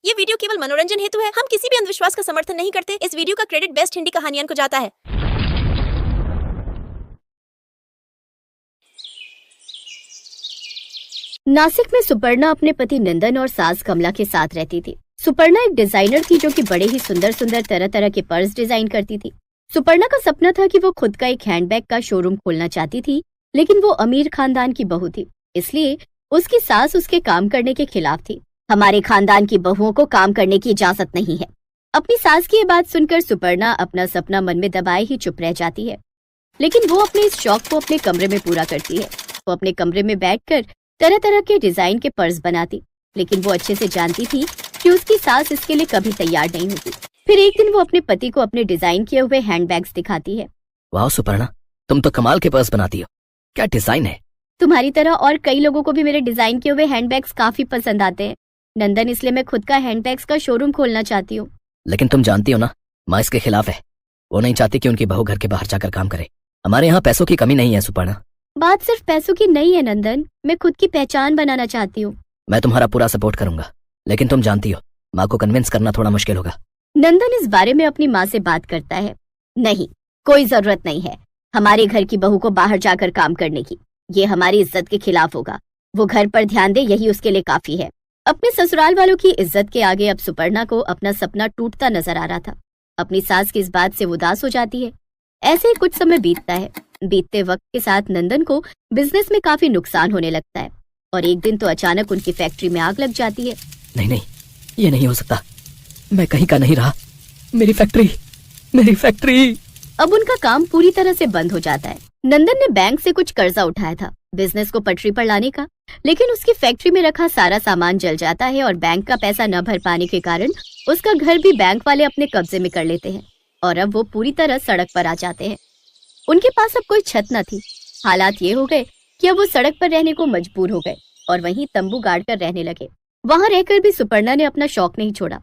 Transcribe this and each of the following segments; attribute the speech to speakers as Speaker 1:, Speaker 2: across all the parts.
Speaker 1: ये वीडियो केवल मनोरंजन हेतु है। हम किसी भी अंधविश्वास का समर्थन नहीं करते। इस वीडियो का क्रेडिट बेस्ट हिंदी कहानियन को जाता है।
Speaker 2: नासिक में सुपर्णा अपने पति नंदन और सास कमला के साथ रहती थी। सुपर्णा एक डिजाइनर थी जो कि बड़े ही सुंदर सुंदर तरह तरह के पर्स डिजाइन करती थी। सुपर्णा का सपना था कि वो खुद का एक हैंडबैग का शोरूम खोलना चाहती थी, लेकिन वो अमीर खानदान की बहू थी, इसलिए उसकी सास उसके काम करने के खिलाफ थी। हमारे खानदान की बहुओं को काम करने की इजाजत नहीं है। अपनी सास की ये बात सुनकर सुपर्णा अपना सपना मन में दबाए ही चुप रह जाती है, लेकिन वो अपने इस शौक को अपने कमरे में पूरा करती है। वो अपने कमरे में बैठकर तरह तरह के डिजाइन के पर्स बनाती, लेकिन वो अच्छे से जानती थी कि उसकी सास इसके लिए कभी तैयार नहीं होती। फिर एक दिन वो अपने पति को अपने डिजाइन किए हुए हैंडबैग्स दिखाती है।
Speaker 3: वाह सुपर्णा, तुम तो कमाल के पर्स बनाती हो। क्या डिजाइन है।
Speaker 2: तुम्हारी तरह और कई लोगों को भी मेरे डिजाइन किए हुए हैंडबैग्स काफी पसंद आते हैं नंदन, इसलिए मैं खुद का हैंडबैग्स का शोरूम खोलना चाहती हूँ।
Speaker 3: लेकिन तुम जानती हो ना, माँ इसके खिलाफ है। वो नहीं चाहती कि उनकी बहू घर के बाहर जाकर काम करे। हमारे यहाँ पैसों की कमी नहीं है सुपर्णा।
Speaker 2: बात सिर्फ पैसों की नहीं है नंदन, मैं खुद की पहचान बनाना चाहती हूँ।
Speaker 3: मैं तुम्हारा पूरा सपोर्ट करूंगा, लेकिन तुम जानती हो माँ को कन्विंस करना थोड़ा मुश्किल होगा।
Speaker 2: नंदन इस बारे में अपनी माँ से बात करता है। नहीं, कोई जरूरत नहीं है हमारे घर की बहू को बाहर जाकर काम करने की। ये हमारी इज्जत के खिलाफ होगा। वो घर पर ध्यान दे, यही उसके लिए काफी है। अपने ससुराल वालों की इज्जत के आगे अब सुपर्णा को अपना सपना टूटता नजर आ रहा था। अपनी सास की इस बात से उदास हो जाती है। ऐसे ही कुछ समय बीतता है। बीतते वक्त के साथ नंदन को बिजनेस में काफी नुकसान होने लगता है और एक दिन तो अचानक उनकी फैक्ट्री में आग लग जाती है।
Speaker 3: नहीं, ये नहीं हो सकता। मैं कहीं का नहीं रहा। मेरी फैक्ट्री।
Speaker 2: अब उनका काम पूरी तरह से बंद हो जाता है। नंदन ने बैंक से कुछ कर्जा उठाया था बिजनेस को पटरी पर लाने का, लेकिन उसकी फैक्ट्री में रखा सारा सामान जल जाता है और बैंक का पैसा न भर पाने के कारण उसका घर भी बैंक वाले अपने कब्जे में कर लेते हैं और अब वो पूरी तरह सड़क पर आ जाते हैं। उनके पास अब कोई छत न थी। हालात ये हो गए कि अब वो सड़क पर रहने को मजबूर हो गए और वहीं तंबू गाड़कर रहने लगे। वहां रहकर भी सुपर्णा ने अपना शौक नहीं छोड़ा।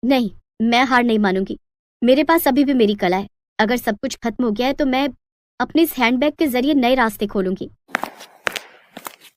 Speaker 2: नहीं, मैं हार नहीं मानूंगी। मेरे पास अभी भी मेरी कला है। अगर सब कुछ खत्म हो गया है तो मैं अपने इस हैंडबैग के जरिए नए रास्ते खोलूंगी।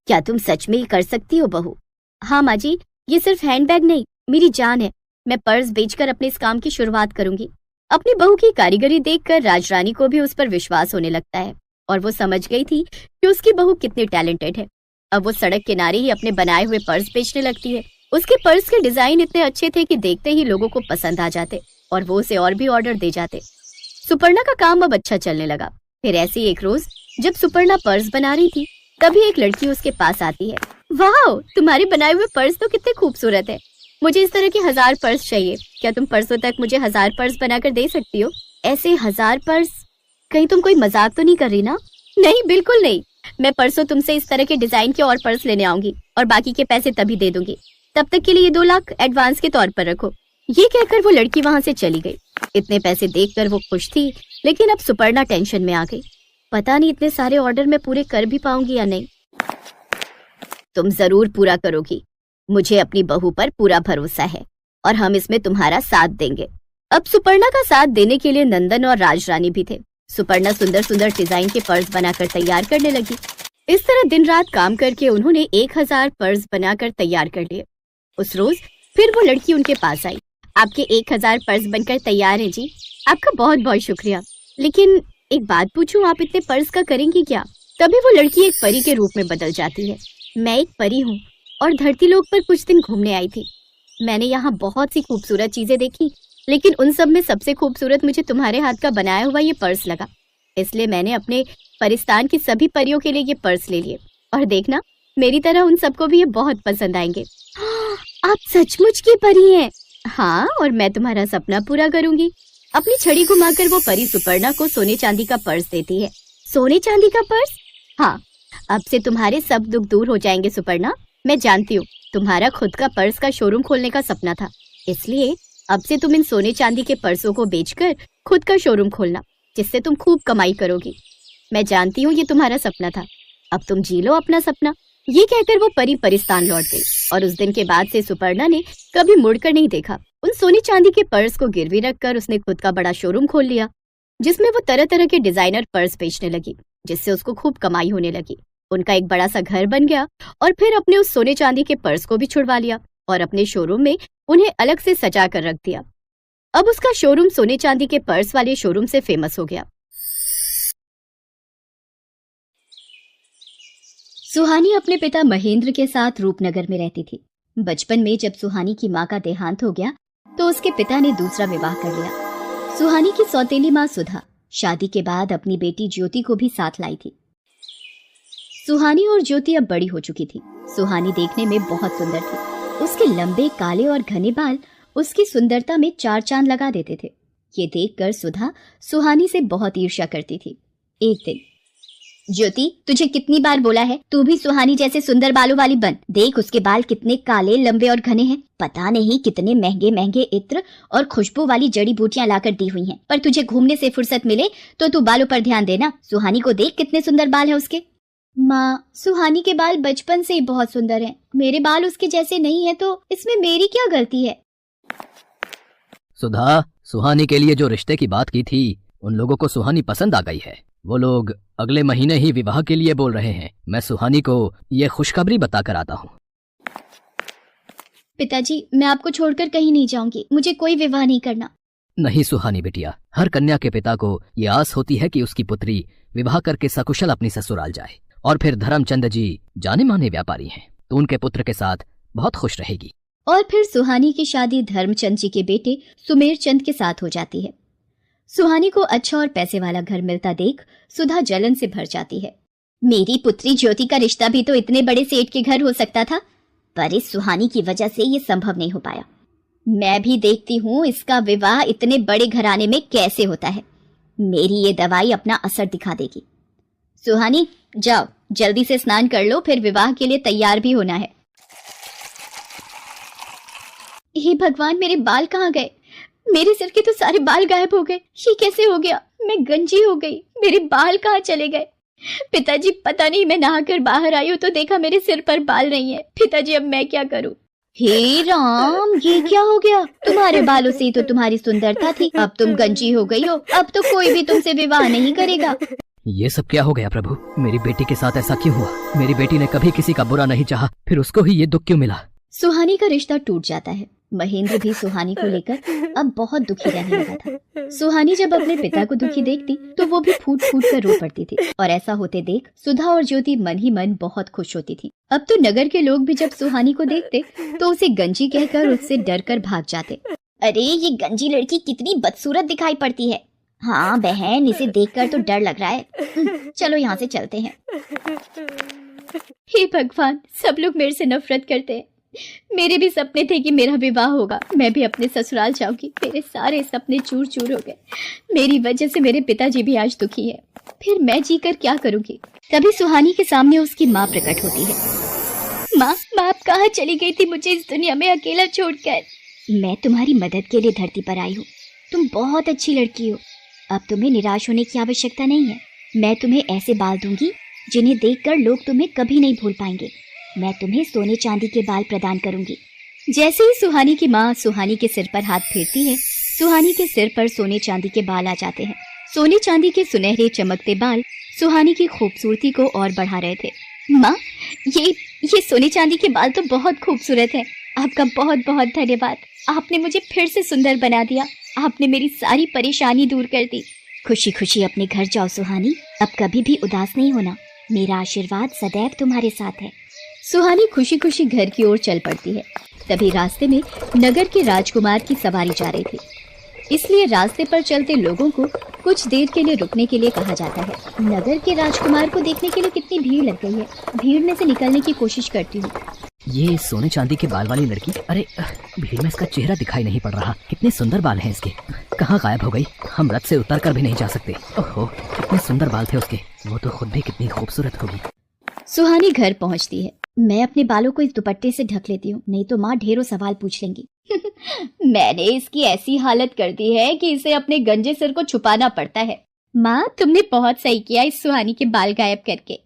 Speaker 2: क्या तुम सच में ही कर सकती हो बहू? हाँ माँ जी, ये सिर्फ हैंडबैग नहीं, मेरी जान है। मैं पर्स बेचकर अपने इस काम की शुरुआत करूंगी। अपनी बहू की कारीगरी देखकर राजरानी को भी उस पर विश्वास होने लगता है और वो समझ गई थी कि उसकी बहू कितनी टैलेंटेड है। अब वो सड़क किनारे ही अपने बनाए हुए पर्स बेचने लगती है। उसके पर्स के डिजाइन इतने अच्छे थे कि देखते ही लोगों को पसंद आ जाते और वो उसे और भी ऑर्डर दे जाते। सुपर्णा का काम अब अच्छा चलने लगा। फिर ऐसी एक रोज जब सुपर्णा पर्स बना रही थी, तभी एक लड़की उसके पास आती है। वाह, तुम्हारे बनाए हुए पर्स तो कितने खूबसूरत है। मुझे इस तरह के 1000 पर्स चाहिए। क्या तुम परसों तक मुझे 1000 पर्स बनाकर दे सकती हो? ऐसे 1000 पर्स? कहीं तुम कोई मजाक तो नहीं कर रही ना? नहीं, बिल्कुल नहीं। मैं परसों तुमसे इस तरह के डिजाइन के और पर्स लेने आऊंगी और बाकी के पैसे तभी दे दूंगी। तब तक के लिए 2 लाख एडवांस के तौर पर रखो। ये कहकर वो लड़की वहां से चली गई। इतने पैसे देखकर वो खुश थी, लेकिन अब सुपर्णा टेंशन में आ गई। पता नहीं इतने सारे ऑर्डर मैं पूरे कर भी पाऊंगी या नहीं। तुम जरूर पूरा करोगी। मुझे अपनी बहू पर पूरा भरोसा है और हम इसमें तुम्हारा साथ देंगे। अब सुपर्णा का साथ देने के लिए नंदन और राजरानी भी थे। सुपर्णा सुंदर सुंदर डिजाइन के पर्स बनाकर तैयार करने लगी। इस तरह दिन रात काम करके उन्होंने 1000 पर्स बनाकर तैयार कर लिए। उस रोज फिर वो लड़की उनके पास आई। आपके 1000 पर्स बनकर तैयार हैं जी। आपका बहुत बहुत शुक्रिया। लेकिन एक बात पूछूं, आप इतने पर्स का करेंगी क्या? तभी वो लड़की एक परी के रूप में बदल जाती है। मैं एक परी हूँ और धरती लोक पर कुछ दिन घूमने आई थी। मैंने यहाँ बहुत सी खूबसूरत चीजें देखी, लेकिन उन सब में सबसे खूबसूरत मुझे तुम्हारे हाथ का बनाया हुआ ये पर्स लगा। इसलिए मैंने अपने परिस्तान की सभी परियों के लिए ये पर्स ले लिए और देखना, मेरी तरह उन सबको भी ये बहुत पसंद आएंगे। आप सचमुच की परी हैं? हाँ, और मैं तुम्हारा सपना पूरा करूंगी। अपनी छड़ी घुमाकर वो परी सुपर्णा को सोने चांदी का पर्स देती है। सोने चांदी का पर्स? हाँ, अब से तुम्हारे सब दुख दूर हो जाएंगे सुपर्णा। मैं जानती हूँ तुम्हारा खुद का पर्स का शोरूम खोलने का सपना था, इसलिए अब से तुम इन सोने चांदी के पर्सों को बेचकर खुद का शोरूम खोलना, जिससे तुम खूब कमाई करोगी। मैं जानती हूँ ये तुम्हारा सपना था, अब तुम जी लो अपना सपना। ये कहकर वो परी परिस्तान लौट गई और उस दिन के बाद से सुपर्णा ने कभी मुड़कर नहीं देखा। उन सोने चांदी के पर्स को गिरवी रखकर उसने खुद का बड़ा शोरूम खोल लिया, जिसमें वो तरह तरह के डिजाइनर पर्स बेचने लगी, जिससे उसको खूब कमाई होने लगी। उनका एक बड़ा सा घर बन गया और फिर अपने उस सोने चांदी के पर्स को भी छुड़वा लिया और अपने शोरूम में उन्हें अलग से सजा कर रख दिया। अब उसका शोरूम सोने चांदी के पर्स वाले शोरूम से फेमस हो गया। सुहानी अपने पिता महेंद्र के साथ रूपनगर में रहती थी। बचपन में जब सुहानी की माँ का देहांत हो गया तो उसके पिता ने दूसरा विवाह कर लिया। सुहानी की सौतेली माँ सुधा शादी के बाद अपनी बेटी ज्योति को भी साथ लाई थी। सुहानी और ज्योति अब बड़ी हो चुकी थी। सुहानी देखने में बहुत सुंदर थी। उसके लंबे काले और घने बाल उसकी सुंदरता में चार चांद लगा देते थे। ये देखकर सुधा सुहानी से बहुत ईर्ष्या करती थी। एक दिन, ज्योति, तुझे कितनी बार बोला है तू भी सुहानी जैसे सुंदर बालों वाली बन। देख उसके बाल कितने काले, लंबे और घने हैं। पता नहीं कितने महंगे महंगे इत्र और खुशबू वाली जड़ी बूटियां लाकर दी हुई हैं। पर तुझे घूमने से फुर्सत मिले तो तू बालों पर ध्यान देना। सुहानी को देख कितने सुंदर बाल है उसके। माँ, सुहानी के बाल बचपन से ही बहुत सुंदर हैं। मेरे बाल उसके जैसे नहीं है तो इसमें मेरी क्या गलती है?
Speaker 3: सुधा, सुहानी के लिए जो रिश्ते की बात की थी उन लोगों को सुहानी पसंद आ गई है। वो लोग अगले महीने ही विवाह के लिए बोल रहे हैं। मैं सुहानी को ये खुशखबरी बताकर आता हूँ।
Speaker 2: पिताजी, मैं आपको छोड़कर कहीं नहीं जाऊंगी। मुझे कोई विवाह नहीं करना।
Speaker 3: नहीं सुहानी बिटिया, हर कन्या के पिता को ये आस होती है कि उसकी पुत्री विवाह करके सकुशल अपनी ससुराल जाए। और फिर धर्मचंद जी जाने माने व्यापारी हैं, तो उनके पुत्र के साथ बहुत खुश रहेगी।
Speaker 2: और फिर सुहानी की शादी धर्मचंद जी के बेटे सुमेर चंद के साथ हो जाती है। सुहानी को अच्छा और पैसे वाला घर मिलता देख सुधा जलन से भर जाती है। मेरी पुत्री ज्योति का रिश्ता भी तो इतने बड़े सेठ के घर हो सकता था, पर इस सुहानी की वजह से ये संभव नहीं हो पाया। मैं भी देखती हूँ इसका विवाह इतने बड़े घराने में कैसे होता है। मेरी ये दवाई अपना असर दिखा देगी। सुहानी, जाओ जल्दी से स्नान कर लो, फिर विवाह के लिए तैयार भी होना है। हे भगवान, मेरे बाल कहाँ गए? मेरे सिर के तो सारे बाल गायब हो गए। ये कैसे हो गया? मैं गंजी हो गई। मेरे बाल कहाँ चले गए? पिताजी, पता नहीं, मैं नहाकर बाहर आई हूँ तो देखा मेरे सिर पर बाल नहीं है। पिताजी, अब मैं क्या करूँ? हे राम, ये क्या हो गया? तुम्हारे बालों से तो तुम्हारी सुंदरता थी, अब तुम गंजी हो गई हो। अब तो कोई भी तुमसे विवाह नहीं करेगा।
Speaker 3: ये सब क्या हो गया प्रभु? मेरी बेटी के साथ ऐसा क्यों हुआ? मेरी बेटी ने कभी किसी का बुरा नहीं चाहा, फिर उसको ही ये दुख क्यों मिला?
Speaker 2: सुहानी का रिश्ता टूट जाता है। महेंद्र भी सुहानी को लेकर अब बहुत दुखी रहने लगा था। सुहानी जब अपने पिता को दुखी देखती तो वो भी फूट फूट कर रो पड़ती थी। और ऐसा होते देख सुधा और ज्योति मन ही मन बहुत खुश होती थी। अब तो नगर के लोग भी जब सुहानी को देखते तो उसे गंजी कहकर उससे डर कर भाग जाते। अरे, ये गंजी लड़की कितनी बदसूरत दिखाई पड़ती है। हाँ बहन, इसे देखकर तो डर लग रहा है। चलो यहाँ से चलते हैं। हे भगवान, सब लोग मेरे से नफरत करते हैं। मेरे भी सपने थे कि मेरा विवाह होगा, मैं भी अपने ससुराल जाऊंगी। मेरे सारे सपने चूर चूर हो गए। मेरी वजह से मेरे पिताजी भी आज दुखी है। फिर मैं जीकर क्या करूंगी? तभी सुहानी के सामने उसकी माँ प्रकट होती है। माँ, आप कहाँ चली गई थी मुझे इस दुनिया में अकेला छोड़कर? मैं तुम्हारी मदद के लिए धरती पर आई हूँ। तुम बहुत अच्छी लड़की हो। अब तुम्हें निराश होने की आवश्यकता नहीं है। मैं तुम्हें ऐसे बाल दूंगी जिन्हें देखकर लोग तुम्हें कभी नहीं भूल पाएंगे। मैं तुम्हें सोने चांदी के बाल प्रदान करूंगी। जैसे ही सुहानी की माँ सुहानी के सिर पर हाथ फेरती है, सुहानी के सिर पर सोने चांदी के बाल आ जाते हैं। सोने चांदी के सुनहरे चमकते बाल सुहानी की खूबसूरती को और बढ़ा रहे थे। माँ, ये सोने चांदी के बाल तो बहुत खूबसूरत है। आपका बहुत बहुत धन्यवाद। आपने मुझे फिर से सुंदर बना दिया। आपने मेरी सारी परेशानी दूर कर दी। खुशी खुशी अपने घर जाओ सुहानी। अब कभी भी उदास नहीं होना। मेरा आशीर्वाद सदैव तुम्हारे साथ है। सुहानी खुशी खुशी घर की ओर चल पड़ती है। तभी रास्ते में नगर के राजकुमार की सवारी जा रही थी, इसलिए रास्ते पर चलते लोगों को कुछ देर के लिए रुकने के लिए कहा जाता है। नगर के राजकुमार को देखने के लिए कितनी भीड़ लग गई है। भीड़ में से निकलने की कोशिश करती हूँ।
Speaker 3: ये सोने चांदी के बाल वाली लड़की, अरे भीड़ में इसका चेहरा दिखाई नहीं पड़ रहा। कितने सुंदर बाल हैं इसके। कहाँ गायब हो गई? हम रथ से उतर कर भी नहीं जा सकते। ओहो, कितने सुंदर बाल थे उसके। वो तो खुद भी कितनी खूबसूरत होगी।
Speaker 2: सुहानी घर पहुँचती है। मैं अपने बालों को इस दुपट्टे से ढक लेती हूँ, नहीं तो माँ ढेरों सवाल पूछ लेंगी। मैंने इसकी ऐसी हालत कर दी है कि इसे अपने गंजे सिर को छुपाना पड़ता है। माँ, तुमने बहुत सही किया इस सुहानी के बाल गायब करके।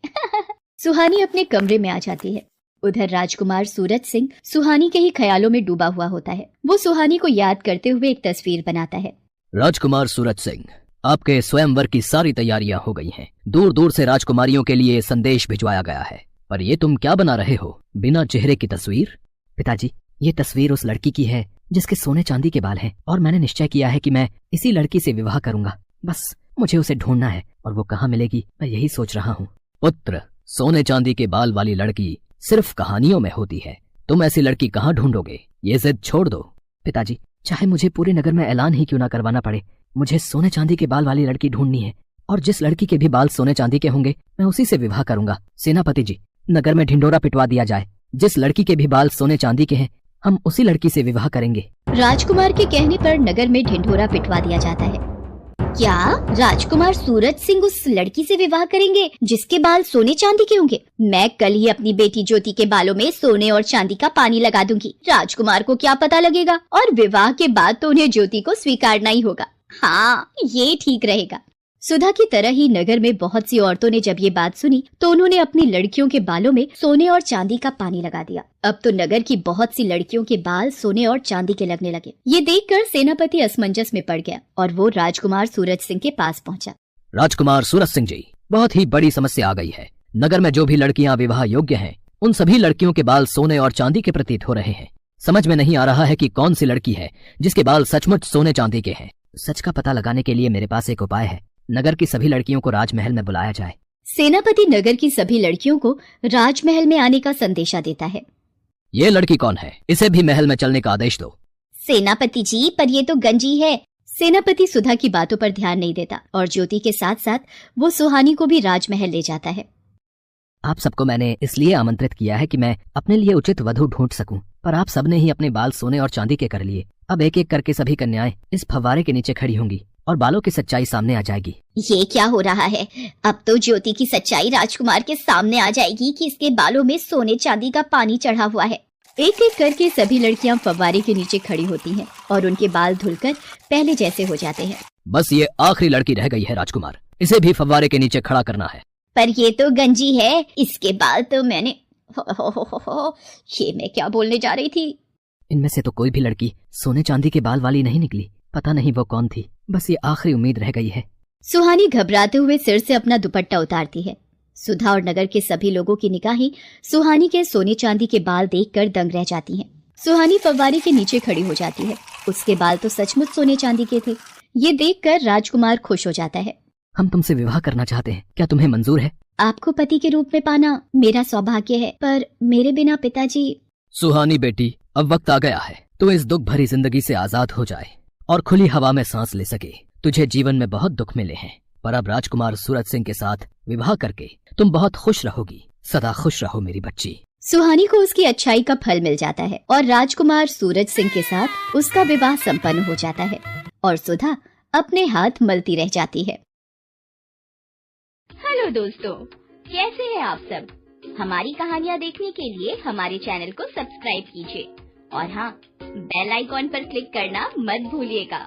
Speaker 2: सुहानी अपने कमरे में आ जाती है। उधर राजकुमार सूरज सिंह सुहानी के ही ख्यालों में डूबा हुआ होता है। वो सुहानी को याद करते हुए एक तस्वीर बनाता है।
Speaker 3: राजकुमार सूरज सिंह, आपके स्वयंवर की सारी तैयारियां हो गई हैं। दूर दूर से राजकुमारियों के लिए संदेश भिजवाया गया है। पर ये तुम क्या बना रहे हो? बिना चेहरे की तस्वीर? पिताजी, ये तस्वीर उस लड़की की है जिसके सोने चांदी के बाल हैं, और मैंने निश्चय किया है कि मैं इसी लड़की से विवाह करूंगा। बस मुझे उसे ढूंढना है, और वो कहाँ मिलेगी मैं यही सोच रहा हूँ। पुत्र, सोने चांदी के बाल वाली लड़की सिर्फ कहानियों में होती है। तुम ऐसी लड़की कहाँ ढूंढोगे? ये जिद छोड़ दो। पिताजी, चाहे मुझे पूरे नगर में ऐलान ही क्यों ना करवाना पड़े, मुझे सोने चांदी के बाल वाली लड़की ढूंढनी है, और जिस लड़की के भी बाल सोने चांदी के होंगे मैं उसी से विवाह करूंगा। सेनापति जी, नगर में ढिंडोरा पिटवा दिया जाए। जिस लड़की के भी बाल सोने चांदी के हैं हम उसी लड़की से विवाह करेंगे।
Speaker 2: राजकुमार के कहने पर नगर में ढिंढोरा पिटवा दिया जाता है। क्या राजकुमार सूरज सिंह उस लड़की से विवाह करेंगे जिसके बाल सोने चांदी के होंगे? मैं कल ही अपनी बेटी ज्योति के बालों में सोने और चांदी का पानी लगा दूंगी। राजकुमार को क्या पता लगेगा, और विवाह के बाद तो उन्हें ज्योति को स्वीकारना ही होगा। हाँ, ये ठीक रहेगा। सुधा की तरह ही नगर में बहुत सी औरतों ने जब ये बात सुनी तो उन्होंने अपनी लड़कियों के बालों में सोने और चांदी का पानी लगा दिया। अब तो नगर की बहुत सी लड़कियों के बाल सोने और चांदी के लगने लगे। ये देखकर सेनापति असमंजस में पड़ गया और वो राजकुमार सूरज सिंह के पास पहुंचा।
Speaker 3: राजकुमार सूरज सिंह जी, बहुत ही बड़ी समस्या आ गई है। नगर में जो भी लड़कियां विवाह योग्य हैं, उन सभी लड़कियों के बाल सोने और चांदी के प्रतीत हो रहे हैं। समझ में नहीं आ रहा है कि कौन सी लड़की है जिसके बाल सचमुच सोने चांदी के हैं। सच का पता लगाने के लिए मेरे पास एक उपाय है। नगर की सभी लड़कियों को राजमहल में बुलाया जाए।
Speaker 2: सेनापति नगर की सभी लड़कियों को राजमहल में आने का संदेशा देता है।
Speaker 3: ये लड़की कौन है? इसे भी महल में चलने का आदेश दो।
Speaker 2: सेनापति जी, पर ये तो गंजी है। सेनापति सुधा की बातों पर ध्यान नहीं देता और ज्योति के साथ साथ वो सुहानी को भी राजमहल ले जाता है।
Speaker 3: आप सबको मैंने इसलिए आमंत्रित किया है कि मैं अपने लिए उचित वधू ढूंढ सकूं, पर आप सबने ही अपने बाल सोने और चांदी के कर लिए। अब एक एक करके सभी कन्याएं इस फव्वारे के नीचे खड़ी होंगी और बालों की सच्चाई सामने आ जाएगी।
Speaker 2: ये क्या हो रहा है? अब तो ज्योति की सच्चाई राजकुमार के सामने आ जाएगी कि इसके बालों में सोने चांदी का पानी चढ़ा हुआ है। एक एक करके सभी लड़कियां फव्वारे के नीचे खड़ी होती हैं और उनके बाल धुलकर पहले जैसे हो जाते हैं।
Speaker 3: बस ये आखिरी लड़की रह गई है राजकुमार, इसे भी फव्वारे के नीचे खड़ा करना है।
Speaker 2: पर ये तो गंजी है, इसके बाल तो मैंने ये मैं क्या बोलने जा रही थी।
Speaker 3: इनमें से तो कोई भी लड़की सोने चांदी के बाल वाली नहीं निकली। पता नहीं वो कौन थी। बस ये आखिरी उम्मीद रह गई है।
Speaker 2: सुहानी घबराते हुए सिर से अपना दुपट्टा उतारती है। सुधा और नगर के सभी लोगों की निगाहें सुहानी के सोने चांदी के बाल देखकर दंग रह जाती हैं। सुहानी फव्वारे के नीचे खड़ी हो जाती है। उसके बाल तो सचमुच सोने चांदी के थे। ये देखकर राजकुमार खुश हो जाता है।
Speaker 3: हम तुमसे विवाह करना चाहते हैं, क्या तुम्हें मंजूर है?
Speaker 2: आपको पति के रूप में पाना मेरा सौभाग्य है, पर मेरे बिना पिताजी।
Speaker 3: सुहानी बेटी, अब वक्त आ गया है तो इस दुख भरी जिंदगी से आजाद हो जाए और खुली हवा में सांस ले सके। तुझे जीवन में बहुत दुख मिले हैं, पर अब राजकुमार सूरज सिंह के साथ विवाह करके तुम बहुत खुश रहोगी। सदा खुश रहो मेरी बच्ची।
Speaker 2: सुहानी को उसकी अच्छाई का फल मिल जाता है और राजकुमार सूरज सिंह के साथ उसका विवाह संपन्न हो जाता है और सुधा अपने हाथ मलती रह जाती है। हेलो दोस्तों, कैसे हैं आप सब? हमारी कहानियाँ देखने के लिए हमारे चैनल को सब्सक्राइब कीजिए और हाँ, बेल आइकॉन पर क्लिक करना मत भूलिएगा।